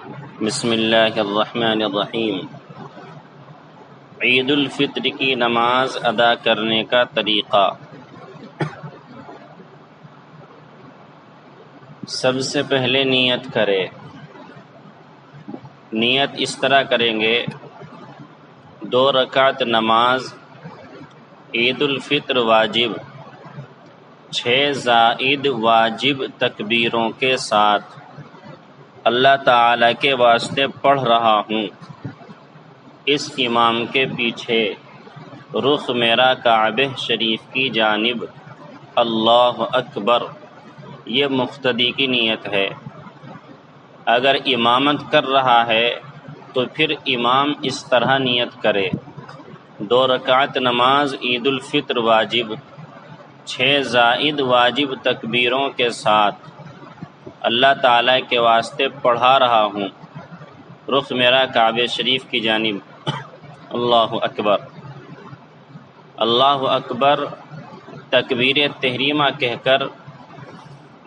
بسم اللہ الرحمن الرحیم۔ عید الفطر کی نماز ادا کرنے کا طریقہ۔ سب سے پہلے نیت کرے۔ نیت اس طرح کریں گے، 2 رکعت نماز عید الفطر واجب، 6 زائد واجب تکبیروں کے ساتھ اللہ تعالیٰ کے واسطے پڑھ رہا ہوں۔ اس امام کے پیچھے رخ میرا کعبہ شریف کی جانب، اللہ اکبر۔ یہ مقتدی کی نیت ہے۔ اگر امامت کر رہا ہے تو پھر امام اس طرح نیت کرے، 2 رکعت نماز عید الفطر واجب، 6 زائد واجب تکبیروں کے ساتھ اللہ تعالیٰ کے واسطے پڑھا رہا ہوں، رخ میرا کعبہ شریف کی جانب، اللہ اکبر۔ اللہ اکبر تکبیر تحریمہ کہہ کر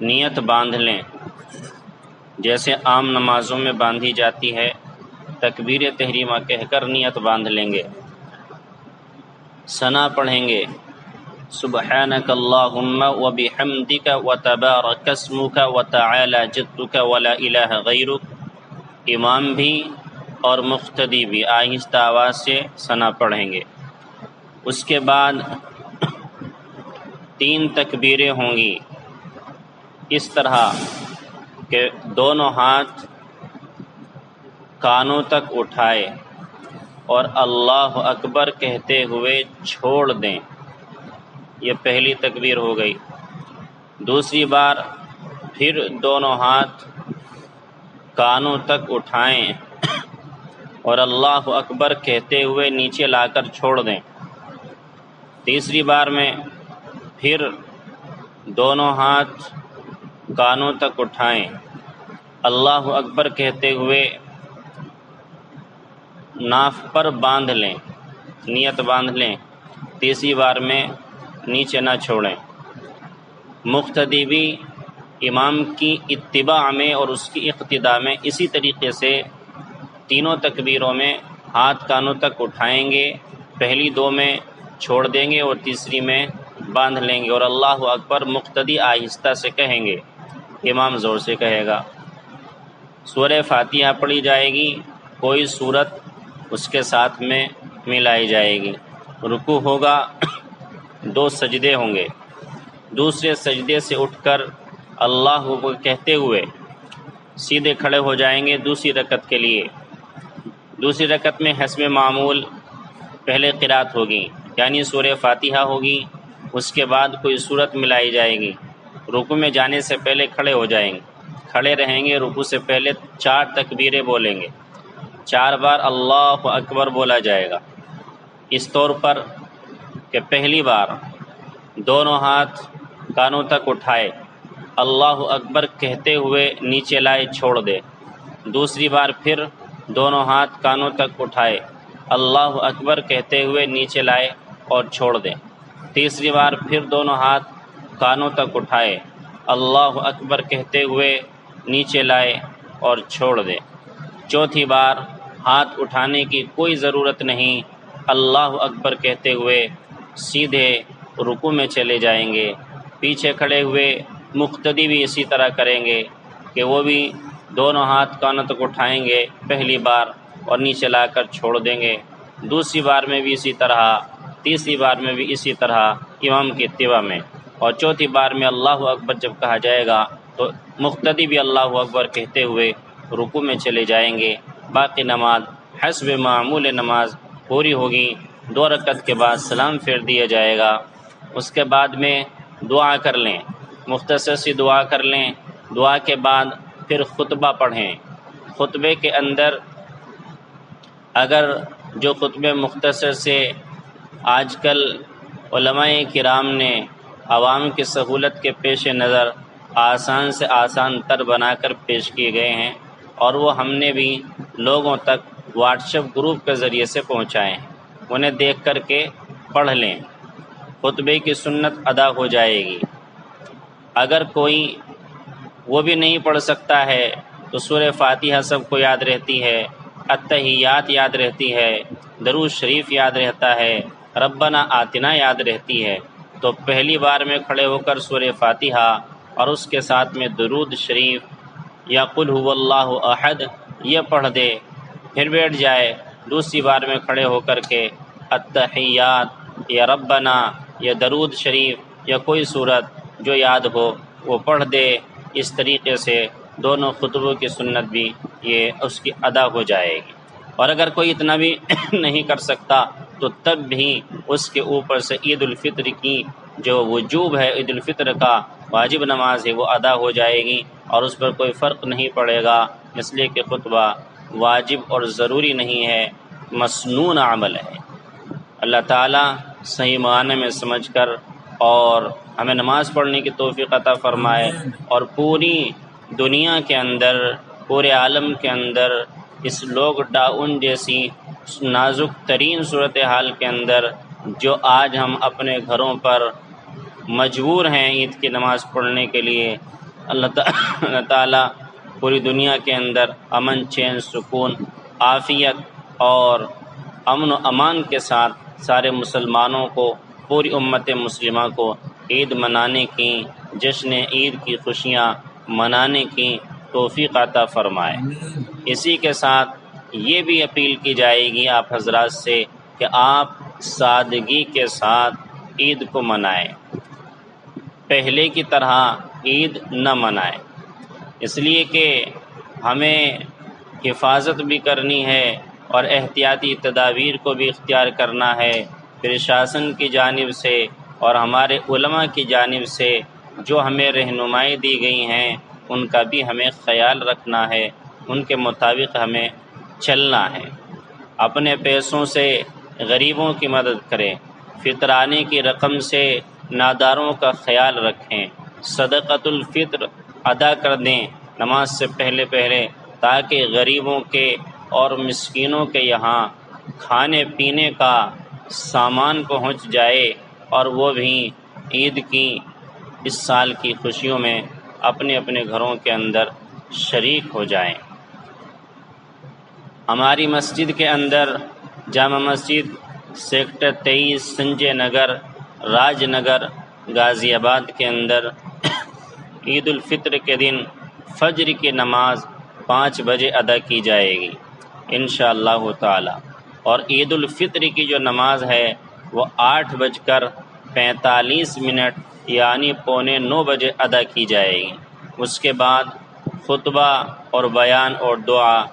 نیت باندھ لیں، جیسے عام نمازوں میں باندھی جاتی ہے۔ تکبیر تحریمہ کہہ کر نیت باندھ لیں گے، ثنا پڑھیں گے، سبحانک اللہم وبحمدک وتبارک اسمک وتعالی جدک ولا الہ غیرک۔ امام بھی اور مقتدی بھی آہستہ آواز سے ثنا پڑھیں گے۔ اس کے بعد 3 تکبیریں ہوں گی، اس طرح کہ دونوں ہاتھ کانوں تک اٹھائے اور اللہ اکبر کہتے ہوئے چھوڑ دیں۔ یہ پہلی تکبیر ہو گئی۔ دوسری بار پھر دونوں ہاتھ کانوں تک اٹھائیں اور اللہ اکبر کہتے ہوئے نیچے لا کر چھوڑ دیں۔ تیسری بار میں پھر دونوں ہاتھ کانوں تک اٹھائیں، اللہ اکبر کہتے ہوئے ناف پر باندھ لیں، نیت باندھ لیں۔ تیسری بار میں نیچے نہ چھوڑیں۔ مقتدی بھی امام کی اتباع میں اور اس کی اقتداء میں اسی طریقے سے تینوں تکبیروں میں ہاتھ کانوں تک اٹھائیں گے، پہلی 2 میں چھوڑ دیں گے اور تیسری میں باندھ لیں گے، اور اللہ اکبر مقتدی آہستہ سے کہیں گے، امام زور سے کہے گا۔ سورہ فاتحہ پڑھی جائے گی، کوئی سورت اس کے ساتھ میں ملائی جائے گی۔ رکوع ہوگا، 2 سجدے ہوں گے، دوسرے سجدے سے اٹھ کر اللہ کو کہتے ہوئے سیدھے کھڑے ہو جائیں گے دوسری رکعت کے لیے۔ دوسری رکعت میں حسب معمول پہلے قرات ہوگی، یعنی سورہ فاتحہ ہوگی، اس کے بعد کوئی سورت ملائی جائے گی۔ رکوع میں جانے سے پہلے کھڑے ہو جائیں گے، کھڑے رہیں گے، رکوع سے پہلے 4 تکبیریں بولیں گے، 4 بار اللہ اکبر بولا جائے گا، اس طور پر کہ پہلی بار دونوں ہاتھ کانوں تک اٹھائے، اللہ اکبر کہتے ہوئے نیچے لائے چھوڑ دے۔ دوسری بار پھر دونوں ہاتھ کانوں تک اٹھائے، اللہ اکبر کہتے ہوئے نیچے لائے اور چھوڑ دیں۔ تیسری بار پھر دونوں ہاتھ کانوں تک اٹھائے، اللہ اکبر کہتے ہوئے نیچے لائے اور چھوڑ دیں۔ چوتھی بار ہاتھ اٹھانے کی کوئی ضرورت نہیں، اللہ اکبر کہتے ہوئے سیدھے رکوع میں چلے جائیں گے۔ پیچھے کھڑے ہوئے مقتدی بھی اسی طرح کریں گے کہ وہ بھی دونوں ہاتھ کانوں تک اٹھائیں گے پہلی بار اور نیچے لا کر چھوڑ دیں گے۔ دوسری بار میں بھی اسی طرح، تیسری بار میں بھی اسی طرح امام کی اتباع میں، اور چوتھی بار میں اللہ اکبر جب کہا جائے گا تو مقتدی بھی اللہ اکبر کہتے ہوئے رکوع میں چلے جائیں گے۔ باقی نماز حسب معمول نماز پوری ہوگی۔ 2 رکعت کے بعد سلام پھیر دیا جائے گا۔ اس کے بعد میں دعا کر لیں، مختصر سی دعا کر لیں۔ دعا کے بعد پھر خطبہ پڑھیں۔ خطبے کے اندر اگر جو خطبے مختصر سے آج کل علماء کرام نے عوام کی سہولت کے پیش نظر آسان سے آسان تر بنا کر پیش کیے گئے ہیں، اور وہ ہم نے بھی لوگوں تک واٹس ایپ گروپ کے ذریعے سے پہنچائے ہیں، انہیں دیکھ کر کے پڑھ لیں، خطبے کی سنت ادا ہو جائے گی۔ اگر کوئی وہ بھی نہیں پڑھ سکتا ہے تو سورہ فاتحہ سب کو یاد رہتی ہے، التحیات یاد رہتی ہے، درود شریف یاد رہتا ہے، ربنا آتنا یاد رہتی ہے۔ تو پہلی بار میں کھڑے ہو کر سورہ فاتحہ اور اس کے ساتھ میں درود شریف یا قل هو اللہ احد یہ پڑھ دے، پھر بیٹھ جائے۔ دوسری بار میں کھڑے ہو کر کے التحیات یا ربنا یا درود شریف یا کوئی صورت جو یاد ہو وہ پڑھ دے۔ اس طریقے سے دونوں خطبوں کی سنت بھی یہ اس کی ادا ہو جائے گی۔ اور اگر کوئی اتنا بھی نہیں کر سکتا تو تب بھی اس کے اوپر سے عید الفطر کی جو وجوب ہے، عید الفطر کا واجب نماز ہے وہ ادا ہو جائے گی، اور اس پر کوئی فرق نہیں پڑے گا، اس لیے کہ خطبہ واجب اور ضروری نہیں ہے، مسنون عمل ہے۔ اللہ تعالیٰ صحیح معنی میں سمجھ کر اور ہمیں نماز پڑھنے کی توفیق عطا فرمائے، اور پوری دنیا کے اندر، پورے عالم کے اندر اس لاک ڈاؤن جیسی نازک ترین صورتحال کے اندر جو آج ہم اپنے گھروں پر مجبور ہیں عید کی نماز پڑھنے کے لیے، اللہ تعالیٰ پوری دنیا کے اندر امن، چین، سکون، عافیت اور امن و امان کے ساتھ سارے مسلمانوں کو، پوری امت مسلمہ کو عید منانے کی، جشن عید کی خوشیاں منانے کی توفیق عطا فرمائے۔ اسی کے ساتھ یہ بھی اپیل کی جائے گی آپ حضرات سے کہ آپ سادگی کے ساتھ عید کو منائیں، پہلے کی طرح عید نہ منائیں، اس لیے کہ ہمیں حفاظت بھی کرنی ہے اور احتیاطی تدابیر کو بھی اختیار کرنا ہے۔ پرشاسن کی جانب سے اور ہمارے علماء کی جانب سے جو ہمیں رہنمائی دی گئی ہیں ان کا بھی ہمیں خیال رکھنا ہے، ان کے مطابق ہمیں چلنا ہے۔ اپنے پیسوں سے غریبوں کی مدد کریں، فطرانے کی رقم سے ناداروں کا خیال رکھیں، صدقۃ الفطر ادا کر دیں نماز سے پہلے تاکہ غریبوں کے اور مسکینوں کے یہاں کھانے پینے کا سامان پہنچ جائے اور وہ بھی عید کی اس سال کی خوشیوں میں اپنے اپنے گھروں کے اندر شریک ہو جائیں۔ ہماری مسجد کے اندر جامع مسجد سیکٹر 23 سنجے نگر راج نگر غازی آباد کے اندر عید الفطر کے دن فجر کی نماز 5 بجے ادا کی جائے گی انشاءاللہ تعالی، اور عید الفطر کی جو نماز ہے وہ 8:45 یعنی 8:45 بجے ادا کی جائے گی۔ اس کے بعد خطبہ اور بیان اور دعا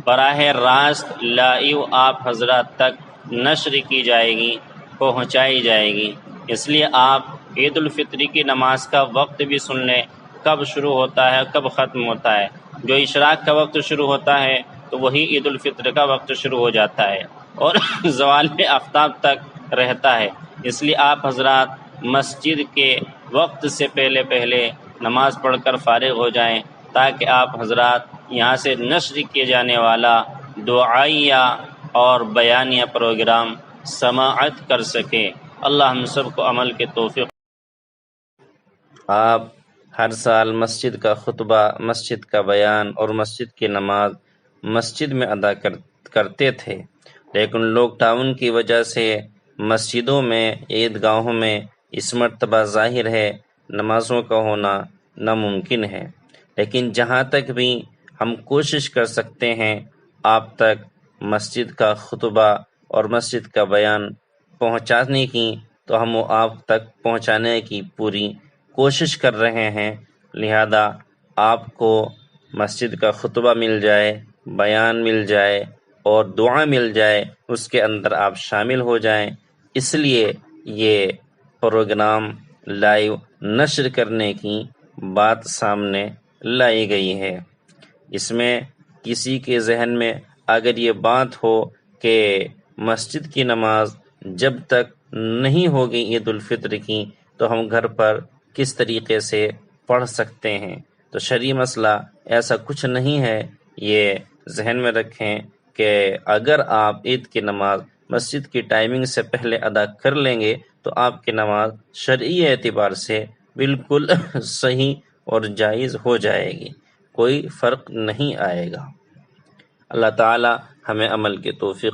براہ راست لائیو آپ حضرات تک نشر کی جائے گی، پہنچائی جائے گی۔ اس لیے آپ عید الفطر کی نماز کا وقت بھی سن لیں، کب شروع ہوتا ہے کب ختم ہوتا ہے۔ جو اشراق کا وقت شروع ہوتا ہے تو وہی عید الفطر کا وقت شروع ہو جاتا ہے اور زوال آفتاب تک رہتا ہے۔ اس لیے آپ حضرات مسجد کے وقت سے پہلے نماز پڑھ کر فارغ ہو جائیں تاکہ آپ حضرات یہاں سے نشر کیے جانے والا دعائیہ اور بیانیہ پروگرام سماعت کر سکیں۔ اللہ ہم سب کو عمل کے توفیق۔ آپ ہر سال مسجد کا خطبہ، مسجد کا بیان اور مسجد کی نماز مسجد میں ادا کرتے تھے، لیکن لاک ڈاؤن کی وجہ سے مسجدوں میں، عیدگاہوں میں اس مرتبہ ظاہر ہے نمازوں کا ہونا ناممکن ہے، لیکن جہاں تک بھی ہم کوشش کر سکتے ہیں آپ تک مسجد کا خطبہ اور مسجد کا بیان پہنچانے کی، تو ہم وہ آپ تک پہنچانے کی پوری کوشش کر رہے ہیں۔ لہذا آپ کو مسجد کا خطبہ مل جائے، بیان مل جائے اور دعا مل جائے، اس کے اندر آپ شامل ہو جائیں۔ اس لیے یہ پروگرام لائیو نشر کرنے کی بات سامنے لائی گئی ہے۔ اس میں کسی کے ذہن میں اگر یہ بات ہو کہ مسجد کی نماز جب تک نہیں ہوگی عید الفطر کی تو ہم گھر پر کس طریقے سے پڑھ سکتے ہیں، تو شرعی مسئلہ ایسا کچھ نہیں ہے۔ یہ ذہن میں رکھیں کہ اگر آپ عید کی نماز مسجد کی ٹائمنگ سے پہلے ادا کر لیں گے تو آپ کی نماز شرعی اعتبار سے بالکل صحیح اور جائز ہو جائے گی۔ کوئی فرق نہیں آئے گا۔ اللہ تعالی ہمیں عمل کی توفیق